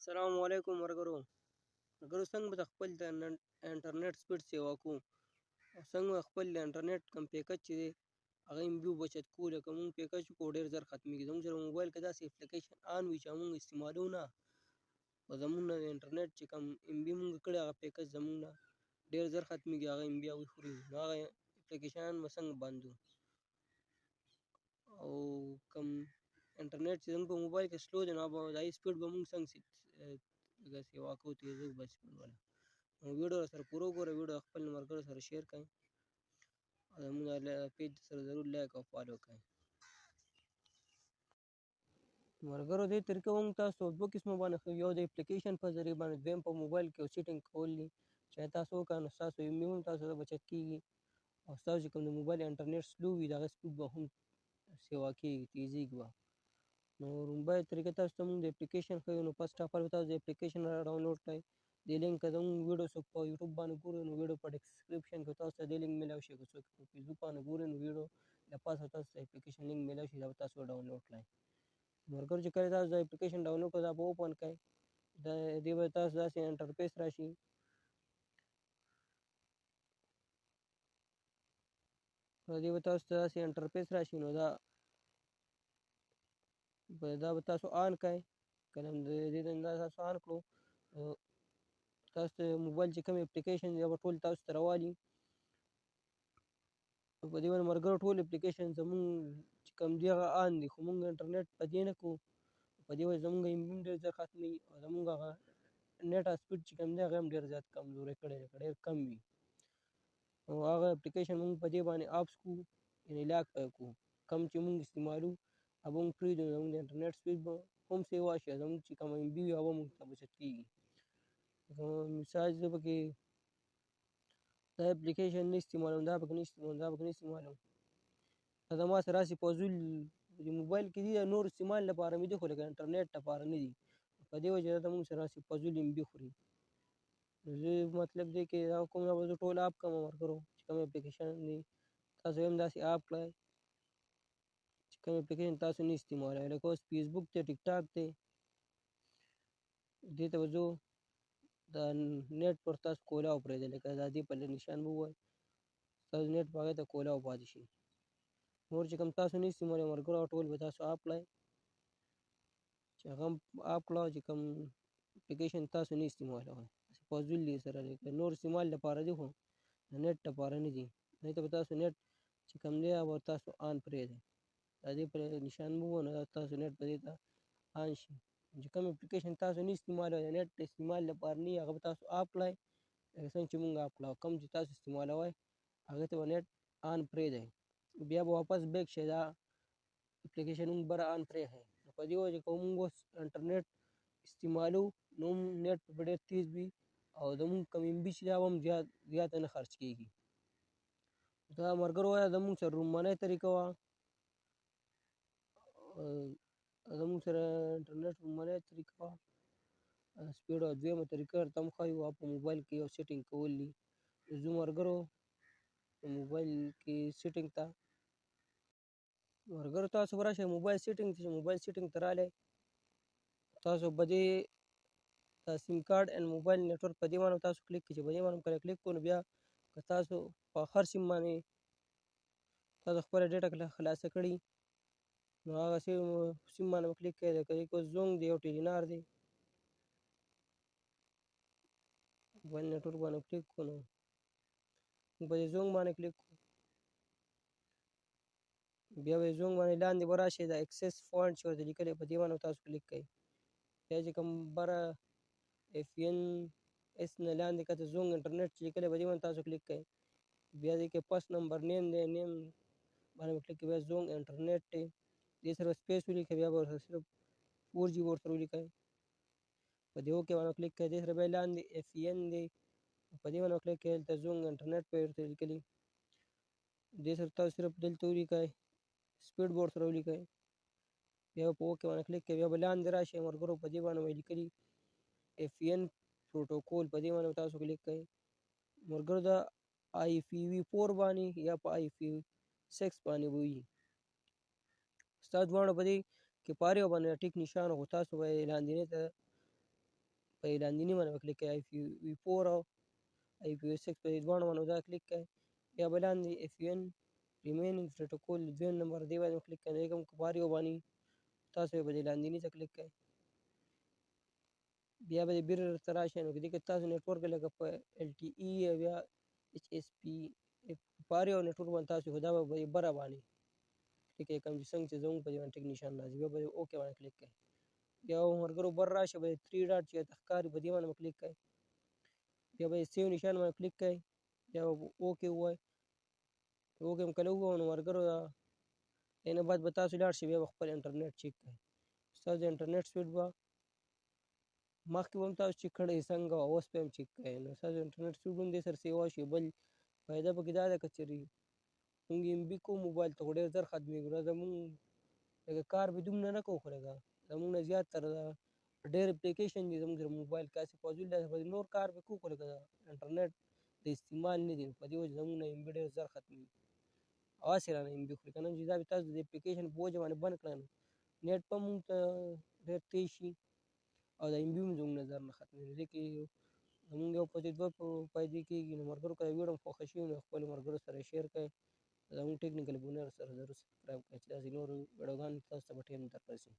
السلام علیکم ورګرو ورګرو څنګه به د خپل د انټرنیټ سپیډ سیوا کوو او څنګه به خپل د انټرنیټ کم پیکج چې دی هغه ام بي بچت کوو لکه مونږ پیکج وکړو ډېر ژر ختمیږي زموږ سره موبایل کې داسې اپلیکیشن آن وي چې مونږ استعمالوو نه او زموږ نه د انټرنیټ چې کم ام بي مونږ کړی هغه پیکج زموږ نه ډېر ژر ختمیږي هغه ام بي هغوی خوري نو هغه اپلیکیشنان به څنګه بندو او کم انټرنیټ چې زموږ په موبایل کې سلو دی نو هغه د هغې سپیډ به مونږ څنګه سیوا کوو تیزه به سپیډ والا نو ویډیو سره پوره وګوره ویډیو خپل ملګرو سره شیر کړئ او زموږ پیج سره ضرور لایک او فالو کړئ ملګرو دې طریقه مونږ تاسو دوه قسمه باندې ښیو یو د اپلیکیشن په ذریعه باندې دویم په موبایل کې یو سیټینګ کول دي چې تاسو وکړئ نو ستاسو ام بي هم تاسو ته بچت کیږي او ستاسو چې کوم د موبایل انټرنیټ سلو وي د هغه سپیډ به هم سیوا کیږي تیزیږي به نو لومړی طریقه تاسو ته مونږ د اپلیکیشن ښیو نو فرسټ اف آل تاسو د اپلیکیشن را ډاونلوډ کړئ دې لینک که زموږ ویډیو څوک په یوټیوب باندې ګورئ نو ویډیو په ډسکرپشن کې تاسو ته دې لینک میلاو شي که څوک په فیسبوک باندې ګورئ نو ویډیو له پاسه تاسو ته اپلیکیشن لینک میلاو شي دا به تاسو ډاونلوډ کړئ ملګرو چې کله تاسو د اپلیکیشن ډاونلوډ کړئ دا به اوپن کړئ دې به تاسو داسې انټرفیس راشي دې به تاسو ته داسې انټرفیس راشي نو دا به تاسو آن کړئ کله دې دا تاسو آن کړو تاسو ته موبایل چې کوم اپلیکیشن دی به ټول تاسو ته راوالي په دې باندې ملګرو ټول اپلیکیشن زموږ چې کوم دی هغه آن دي خو موږ انټرنیټ په دې نه کوو په دې وجه زموږ ام بي هم ډېر ژر ختمیږي او زموږ هغه نیټ سپیډ چې کوم دی هغه هم ډېر زیات کمزوری کړی دی که ډېر کم وي او هغه اپلیکیشن موږ په دې باندې آپس کوو یعنې لاک پې کوو کم چې موږ استعمالو هغه موږ پرېږدو زموږ د انټرنیټ سپیډ به هم سیوا شي او زموږ چې کوم ام بي وي هغه موږ ته بچت کېږي مثال زه پکې دا اپلیکیشن نه استعمالوم دا پکې نه استعمالوم دا پکې نه استعمالوم دا زما سره هسې فضول د موبایل کې دي د نور استعمال لپاره مې دي خو لکه انټرنیټ لپاره نه دي په دې وجه دا زموږ سره هسې فضول ام بي خوري نو زه مطلب دی کې دا کوم به زه ټول آپ کړم ملګرو چې کوم اپلیکیشن دي تاسو هم داسې آپ کړئ چې کوم اپلیکیشن تاسو نه استعمالوئ لکه اوس فیسبوک دی ټیک ټاک دی دې ته به ځو دا نیټ پر تاسو کولاو پرېږدئ لکه دا دې په نشان به ووایي ستاسو نیټ په هغې ته کولاو پاتې شي نور چې کوم تاسو نه استعمالوئ ملګرو ټول به تاسو آپ کړئ چې هغه هم آپ کړه چې کوم اپلیکیشن تاسو نه استعمالوئ فضول دي سره لکه نور استعمال لپاره دي خو د نیټ لپاره نه دي دې ته به تاسو نیټ چې کوم دی هغه تاسو آن پرېږدئ د دې په نشان به ووایي نو دا تاسو نیټ به دې ته آن شي چې کوم اپلیکیشن تاسو نه استعمالوئ د نیټ استعمال لپاره نه وي هغه به تاسو آپ کړئ لکه څنګه چې مونږ آپ کړه او کوم چې تاسو استعمالوئ هغې ته به نیټ آن پرېږدئ بیا به واپس بیک شئ دا اپلیکیشن مونږ بره آن پرېښی نو په دې وجه که مونږ اوس انټرنیټ استعمالو نو هم نیټ به ډېر تیز وي او زمونږ کوم ام بي چې دی هغه هم زیاته نه خرڅ کېږي دا ملګرو وایه زمونږ سره لومړنۍ طریقه وه زمونږ سره انټرنیټ لومړنۍ طریقه وه سپیډ او دویمه طریقه درته هم ښایو په موبایل کې یو سیټینګ کول دي ځو ملګرو په موبایل کې سیټینګ ته ملګرو تاسو به راشئ موبایل سیټینګ ته چې موبایل سیټینګ ته رالی تاسو به دې دا سیم کارډ اینډ موبایل نیټورک په دې باندې تاسو کلیک کړئ چې په دې باندې کله کلیک کړو نو بیا که تاسو په هر سیم باندې تاسو خپله ډیټا خلاصه کړي نو هغه سیم باندې به کلیک کړئ لکه اوس زونګ دی او ټیلینار دی موبایل نیټورک باندې کلیک کړو نو موږ به دې زونګ باندې کلیک کړو بیا به زونګ باندې لاندې به راشئ دا اکسس فونټ چې ورته لیکلی په دې باندې تاسو کلیک کړئ بیا چې کوم بره اف این اس نه لاندې کته زونګ انټرنیټ چې لیکلی په دې باندې تاسو کلیک کړئ بیا دې کې فسټ نمبر نیم دی نیم باندې به کلیک کړئ بیا زونګ انټرنیټ دی دې سره سپیس ولیکئ بیا به ورسره صرف 4G به ورسره ولیکئ په دې اوکې باندې کلیک کړئ دې سره بیا لاندې اف این دی په دې باندې کلیک کړئ دلته زونګ انټرنیټ به ورته لیکلي دې سره تاسو صرف دلته ولیکئ سپیډ به ورسره ولیکئ بیا په اوکې باندې کلیک کړئ بیا به لاندې راشئ ملګرو په دې باندې به لیکلي اف این پروټوکول په دې باندې تاسو کلیک کړئ ملګرو دا IPv4 باندې یا په IPv6 باندې به وي ستا دواړو په دې کې په هر یو باندې ټیک نشان خو تاسو به یې لاندینۍ ته په لاندیني باندې به کلیک کوئ IPv4 او IPv6 په دې دواړو باندې دا کلیک کوئ. بیا به لاندې FN ریمینینګ پروټوکول دویم نمبر دې باندې کلیک کوئ. دې کوم که په هر یو باندې تاسو به دې لاندیني ته کلیک کوئ. بیا به دې بیرته درته راشي نو دې کې تاسو نیټورک لکه په LTE او یا HSP په هر یو نیټورک باندې تاسو خو دا به په بره باندې کلیک کوئ کوم چې څنګه چې زموږ په دې باندې ټیک نشان راځي بیا به اوکې باندې کلیک کوئ. بیا ملګرو بر راشي به 3 ډاټ چې درته ښکاري په دې باندې به کلیک کوئ. بیا به سیو نشان باندې کلیک کوئ. بیا به اوکې ووایئ. اوکې مو کله ووایو نو ملګرو دې نه بعد به تاسو لاړ شئ بیا به خپل انټرنیټ چیک کوئ. ستاسو د انټرنیټ سپیډ به مخکې به هم تاسو چیک کړی څنګه او اوس به هم چیک کوئ. نو ستاسو انټرنیټ سپیډ هم دې سره سیوا شي. بل فایده پکې دا ده که چېرې مونږ MB کوو موبایل ته خو ډېر زر ختمېږي. نو زمونږ لکه کار به دومره نه کوو خو لکه زمونږ نه زیاتره ډېر اپلیکیشن دي زمونږ سره موبایل کې هسې فضول داسې نور کار به کوو خو لکه انټرنیټ د استعمال نه دي. په دې وجه زمونږ نه MB ډېر زر ختمېږي او هسې رانه MB خوري که نه چې دا به تاسو د اپلیکیشن په وجه باندې بند کړه نو نیټ به مونږ ته ډېر تېز شي او دا MB هم زمونږ نه زر نه ختمېږي. نو دې کې زمونږ یو په دې دوه فایدې کېږي. نو ملګرو که دا ویډیو مو خوښه شوې نو خپلو ملګرو سره یې شیر کړئ. زموږ ټیکنیکل بونر سره ضرور سبسکرایب کړئ چې داسې نورو ویډیوګانو تاسو ته به ټایم دررسي.